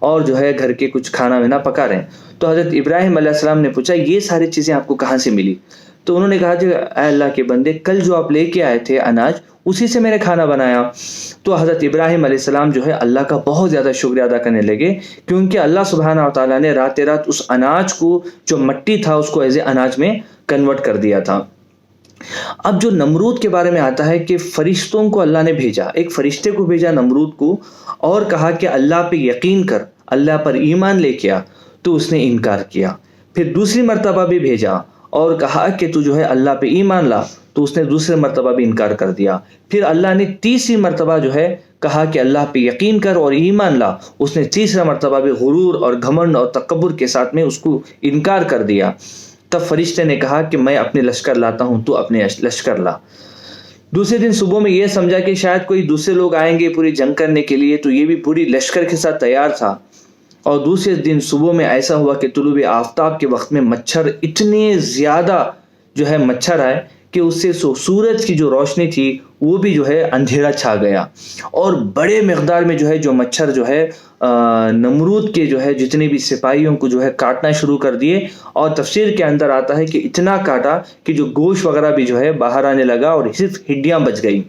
اور جو ہے گھر کے کچھ کھانا وینا پکا رہے ہیں۔ تو حضرت ابراہیم علیہ السلام نے پوچھا یہ ساری چیزیں آپ کو کہاں سے ملی؟ تو انہوں نے کہا کہ اے اللہ کے بندے، کل جو آپ لے کے آئے تھے اناج، اسی سے میں نے کھانا بنایا۔ تو حضرت ابراہیم علیہ السلام جو ہے اللہ کا بہت زیادہ شکریہ ادا کرنے لگے، کیونکہ اللہ سبحانہ و تعالیٰ نے رات رات اس اناج کو، جو مٹی تھا، اس کو ایز اے اناج میں کنورٹ کر دیا تھا۔ اب جو نمرود کے بارے میں آتا ہے کہ فرشتوں کو اللہ نے بھیجا، ایک فرشتے کو بھیجا نمرود کو، اور کہا کہ اللہ پہ یقین کر، اللہ پر ایمان لے کے آ، تو اس نے انکار کیا۔ پھر دوسری مرتبہ بھی بھیجا اور کہا کہ تو جو ہے اللہ پہ ایمان لا، تو اس نے دوسرے مرتبہ بھی انکار کر دیا۔ پھر اللہ نے تیسری مرتبہ جو ہے کہا کہ اللہ پہ یقین کر اور ایمان لا، اس نے تیسرا مرتبہ بھی غرور اور گھمنڈ اور تکبر کے ساتھ میں اس کو انکار کر دیا۔ تب فرشتے نے کہا کہ میں اپنے لشکر لاتا ہوں، تو اپنے لشکر لا۔ دوسرے دن صبح میں یہ سمجھا کہ شاید کوئی دوسرے لوگ آئیں گے پوری جنگ کرنے کے لیے، تو یہ بھی پوری لشکر کے ساتھ تیار تھا۔ اور دوسرے دن صبح میں ایسا ہوا کہ طلوع آفتاب کے وقت میں مچھر اتنے زیادہ جو ہے مچھر آئے کہ اس سے سورج کی جو روشنی تھی وہ بھی جو ہے اندھیرا چھا گیا، اور بڑے مقدار میں جو ہے جو مچھر جو ہے نمرود کے جو ہے جتنے بھی سپاہیوں کو جو ہے کاٹنا شروع کر دیے، اور تفسیر کے اندر آتا ہے کہ اتنا کاٹا کہ جو گوشت وغیرہ بھی جو ہے باہر آنے لگا اور صرف ہڈیاں بچ گئی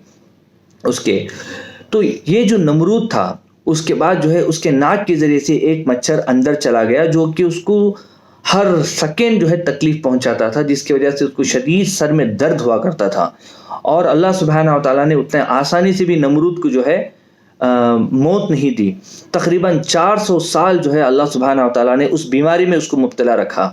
اس کے۔ تو یہ جو نمرود تھا، اس کے بعد جو ہے اس کے ناک کے ذریعے سے ایک مچھر اندر چلا گیا، جو کہ اس کو ہر سیکنڈ جو ہے تکلیف پہنچاتا تھا، جس کی وجہ سے اس کو شدید سر میں درد ہوا کرتا تھا۔ اور اللہ سبحانہ و تعالیٰ نے اتنے آسانی سے بھی نمرود کو جو ہے موت نہیں دی۔ تقریباً 400 سال جو ہے اللہ سبحانہ و تعالیٰ نے اس بیماری میں اس کو مبتلا رکھا۔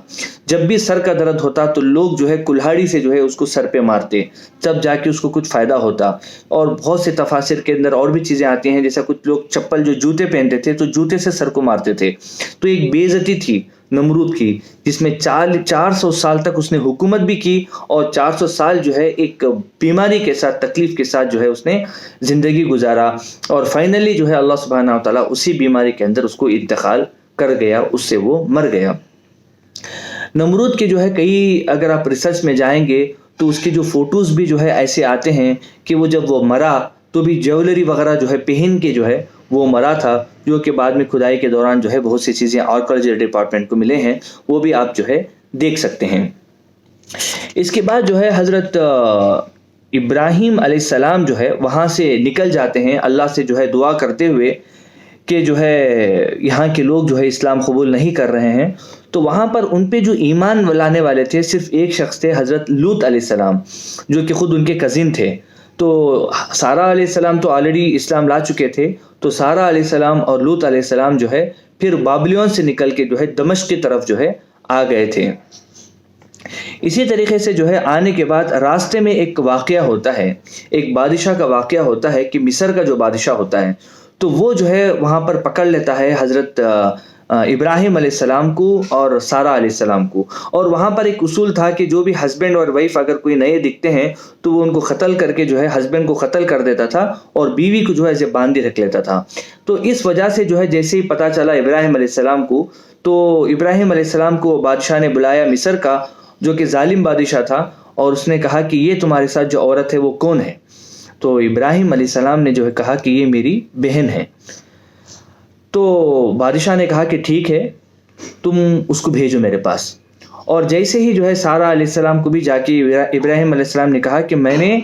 جب بھی سر کا درد ہوتا تو لوگ جو ہے کلہاڑی سے جو ہے اس کو سر پہ مارتے، تب جا کے اس کو کچھ فائدہ ہوتا۔ اور بہت سے تفاسیر کے اندر اور بھی چیزیں آتی ہیں، جیسا کچھ لوگ چپل جو جوتے پہنتے تھے تو جوتے سے سر کو مارتے تھے۔ تو ایک بے عزتی تھی نمرود کی، جس میں 400 سال تک اس نے حکومت بھی کی، اور 400 سال جو ہے ایک بیماری کے ساتھ، تکلیف کے ساتھ جو ہے اس نے زندگی گزارا، اور فائنلی جو ہے اللہ سبحانہ و تعالیٰ اسی بیماری کے اندر اس کو انتقال کر گیا، اس سے وہ مر گیا۔ نمرود کے جو ہے کئی، اگر آپ ریسرچ میں جائیں گے تو اس کے جو فوٹوز بھی جو ہے ایسے آتے ہیں کہ وہ جب وہ مرا تو بھی جیولری وغیرہ جو ہے پہن کے جو ہے وہ مرا تھا، جو کہ بعد میں کھدائی کے دوران جو ہے بہت سی چیزیں آرکیولوجی ڈپارٹمنٹ کو ملے ہیں، وہ بھی آپ جو ہے دیکھ سکتے ہیں۔ اس کے بعد جو ہے حضرت ابراہیم علیہ السلام جو ہے وہاں سے نکل جاتے ہیں، اللہ سے جو ہے دعا کرتے ہوئے کہ جو ہے یہاں کے لوگ جو ہے اسلام قبول نہیں کر رہے ہیں۔ تو وہاں پر ان پہ جو ایمان لانے والے تھے صرف ایک شخص تھے، حضرت لوط علیہ السلام، جو کہ خود ان کے کزن تھے۔ تو سارہ علیہ السلام تو آلریڈی اسلام لا چکے تھے، تو سارہ علیہ السلام اور لوط علیہ السلام جو ہے پھر بابلیون سے نکل کے جو ہے دمشق کی طرف جو ہے آ گئے تھے۔ اسی طریقے سے جو ہے آنے کے بعد راستے میں ایک واقعہ ہوتا ہے، ایک بادشاہ کا واقعہ ہوتا ہے کہ مصر کا جو بادشاہ ہوتا ہے تو وہ جو ہے وہاں پر پکڑ لیتا ہے حضرت ابراہیم علیہ السلام کو اور سارہ علیہ السلام کو۔ اور وہاں پر ایک اصول تھا کہ جو بھی ہسبینڈ اور وائف اگر کوئی نئے دکھتے ہیں تو وہ ان کو قتل کر کے جو ہے ہسبینڈ کو قتل کر دیتا تھا اور بیوی کو جو ہے ایسے باندھے رکھ لیتا تھا۔ تو اس وجہ سے جو ہے جیسے ہی پتہ چلا ابراہیم علیہ السلام کو، تو ابراہیم علیہ السلام کو بادشاہ نے بلایا مصر کا، جو کہ ظالم بادشاہ تھا، اور اس نے کہا کہ یہ تمہارے ساتھ جو عورت ہے وہ کون ہے؟ تو ابراہیم علیہ السلام نے جو ہے کہا کہ یہ میری بہن ہے۔ تو بادشاہ نے کہا کہ ٹھیک ہے، تم اس کو بھیجو میرے پاس۔ اور جیسے ہی جو ہے سارہ علیہ السلام کو بھی جا کے ابراہیم علیہ السلام نے کہا کہ میں نے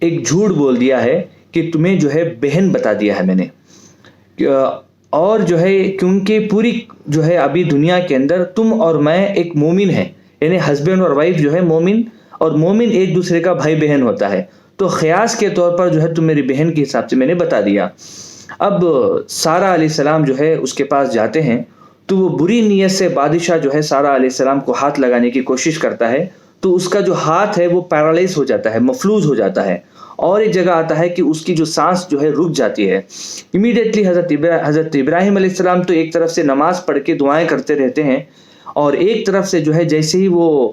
ایک جھوٹ بول دیا ہے کہ تمہیں جو ہے بہن بتا دیا ہے میں نے، اور جو ہے کیونکہ پوری جو ہے ابھی دنیا کے اندر تم اور میں ایک مومن ہے، یعنی ہسبینڈ اور وائف جو ہے مومن، اور مومن ایک دوسرے کا بھائی بہن ہوتا ہے، تو قیاس کے طور پر جو ہے تم میری بہن کے حساب سے میں نے بتا دیا۔ اب سارہ علیہ السلام جو ہے اس کے پاس جاتے ہیں، تو وہ بری نیت سے بادشاہ جو ہے سارہ علیہ السلام کو ہاتھ لگانے کی کوشش کرتا ہے، تو اس کا جو ہاتھ ہے وہ پیرالائز ہو جاتا ہے، مفلوج ہو جاتا ہے، اور ایک جگہ آتا ہے کہ اس کی جو سانس جو ہے رک جاتی ہے۔ امیڈیٹلی حضرت ابراہیم علیہ السلام تو ایک طرف سے نماز پڑھ کے دعائیں کرتے رہتے ہیں، اور ایک طرف سے جو ہے جیسے ہی وہ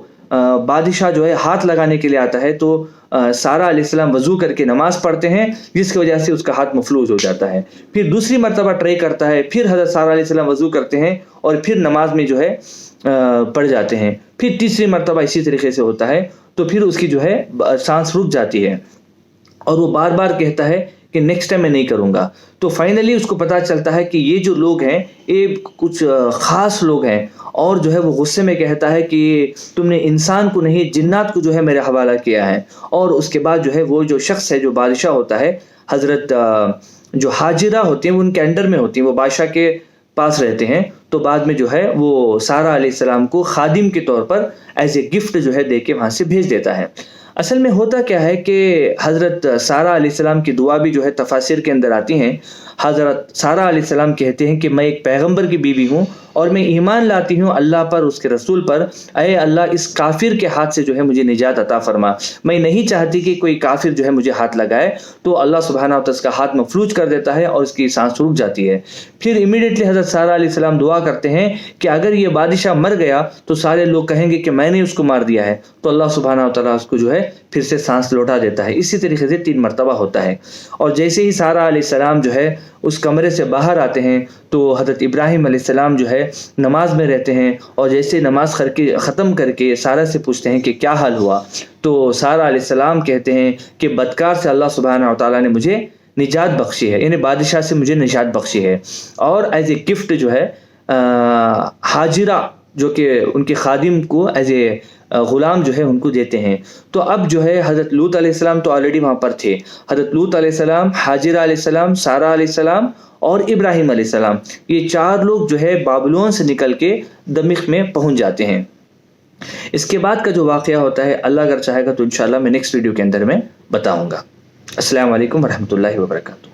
بادشاہ جو ہے ہاتھ لگانے کے لیے آتا ہے تو سارہ علیہ السلام وضو کر کے نماز پڑھتے ہیں، جس کی وجہ سے اس کا ہاتھ مفلوج ہو جاتا ہے۔ پھر دوسری مرتبہ ٹرائی کرتا ہے، پھر حضرت سارہ علیہ السلام وضو کرتے ہیں اور پھر نماز میں جو ہے پڑھ جاتے ہیں۔ پھر تیسری مرتبہ اسی طریقے سے ہوتا ہے، تو پھر اس کی جو ہے سانس رک جاتی ہے، اور وہ بار بار کہتا ہے کہ نیکسٹ ٹائم میں نہیں کروں گا. تو فائنلی اس کو پتہ چلتا ہے کہ یہ جو لوگ ہیں یہ کچھ خاص لوگ ہیں, اور جو ہے وہ غصے میں کہتا ہے کہ تم نے انسان کو نہیں جنات کو جو ہے میرے حوالہ کیا ہے. اور اس کے بعد جو ہے وہ جو شخص ہے جو بادشاہ ہوتا ہے, حضرت جو حاجرہ ہوتی ہیں وہ ان کے انڈر میں ہوتی ہیں, وہ بادشاہ کے پاس رہتے ہیں. تو بعد میں جو ہے وہ سارہ علیہ السلام کو خادم کے طور پر ایز اے گفٹ جو ہے دے کے وہاں سے بھیج دیتا ہے. اصل میں ہوتا کیا ہے کہ حضرت سارہ علیہ السلام کی دعا بھی جو ہے تفاسیر کے اندر آتی ہیں. حضرت سارہ علیہ السلام کہتے ہیں کہ میں ایک پیغمبر کی بیوی ہوں اور میں ایمان لاتی ہوں اللہ پر, اس کے رسول پر. اے اللہ اس کافر کے ہاتھ سے جو ہے مجھے نجات عطا فرما, میں نہیں چاہتی کہ کوئی کافر جو ہے مجھے ہاتھ لگائے. تو اللہ سبحانہ و تعالیٰ اس کا ہاتھ مفلوج کر دیتا ہے اور اس کی سانس رک جاتی ہے. پھر امیڈیٹلی حضرت سارہ علیہ السلام دعا کرتے ہیں کہ اگر یہ بادشاہ مر گیا تو سارے لوگ کہیں گے کہ میں نے اس کو مار دیا ہے. تو اللہ سبحانہ و تعالیٰ اس کو جو ہے پھر سے سانس لوٹا دیتا ہے. اسی طریقے سے 3 مرتبہ ہوتا ہے. اور جیسے ہی سارہ علیہ السلام جو ہے اس کمرے سے باہر آتے ہیں تو حضرت ابراہیم علیہ السلام جو ہے نماز میں رہتے ہیں, اور جیسے نماز ختم کر کے سارہ سے پوچھتے ہیں کہ کیا حال ہوا. تو سارہ علیہ السلام کہتے ہیں کہ بدکار سے اللہ سبحانہ و تعالیٰ نے مجھے نجات بخشی ہے, یعنی بادشاہ سے مجھے نجات بخشی ہے. اور ایز اے گفٹ جو ہے حاجرہ جو کہ ان کے خادم کو ایز اے غلام جو ہے ان کو دیتے ہیں. تو اب جو ہے حضرت لوط علیہ السلام تو آلریڈی وہاں پر تھے. حضرت لوط علیہ السلام, حاجرہ علیہ السلام, سارہ علیہ السلام اور ابراہیم علیہ السلام, یہ 4 لوگ جو ہے بابلون سے نکل کے دمشق میں پہنچ جاتے ہیں. اس کے بعد کا جو واقعہ ہوتا ہے اللہ اگر چاہے گا تو انشاءاللہ میں نیکسٹ ویڈیو کے اندر میں بتاؤں گا. السلام علیکم ورحمۃ اللہ وبرکاتہ.